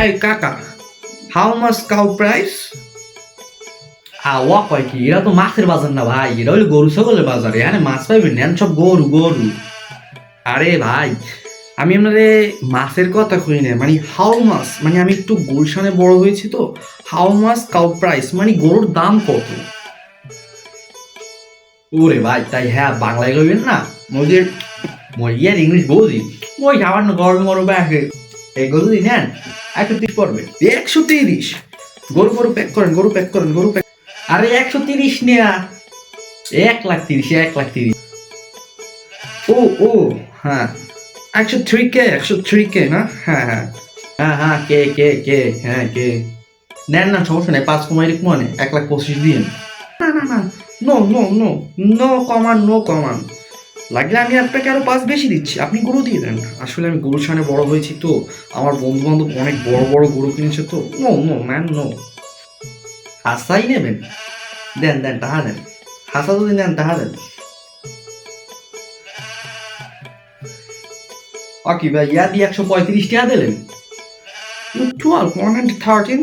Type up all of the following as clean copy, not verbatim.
এই কাকা, how much cow price? হাওয়া কয় কি, এরা তো মাছের বাজার না ভাই, এরা হলো গরু ছাগলের বাজার। এখানে মাছ পাইবেন না, সব গরু গরু। আরে ভাই, আমি আপনারে মাছের কথা কই না, মানে হাউ মাছ, মানে আমি একটু গুলশানে বড় হয়েছি তো। হাউ মাছ কাউ প্রাইস মানে গরুর দাম কত? ওরে ভাই, তাই হ্যাঁ বাংলায় কইবেন না, মোদের মই ইয়ার ইংলিশ বুঝি। মই খাবার না গরম গরম ব্যাগে এই গরু দিন নেন, 130 পড়বে। 130? গরু গরু প্যাক করেন, গরু প্যাক করেন, গরু প্যাক। আরে 130 নেয়া, 1,30,000, 1,30,000। ও ও, হ্যাঁ 103K, 103K না? হ্যাঁ হ্যাঁ হ্যাঁ হ্যাঁ, কে কে কে, হ্যাঁ কে। নেন না, সমস্যা নেই, 5 কমাই রেখ, মানে 1,25,000 দিন। না না না, নো নো নো, নো কমান, নো কমান। লাগলে আমি আপনাকে আরো 5 বেশি দিচ্ছি, আপনি গরু দিয়ে দেন। আসলে আমি গরুর সামনে বড় হয়েছি তো, আমার বন্ধু বান্ধব অনেক বড় বড় গরু কিনেছে তো। No no man, no. হাসাই নেবেন? দেন দেন, টাকা দেন। হাসা যদি নেন, টাকা দেন। কি ভাই, ইয়া দিয়ে 135 টাকা দিলেন? 12, 113।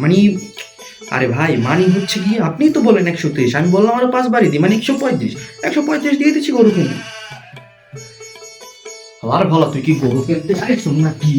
মানে, আরে ভাই মানি হচ্ছে কি, আপনি তো বলেন 130, আমি বললাম আরো 5 বাড়ি দিই, মানে 135। 135 দিয়ে দিচ্ছি গরু কিনে। আর ভালো, তুই কি গরু কিনতে চাইছ নাকি?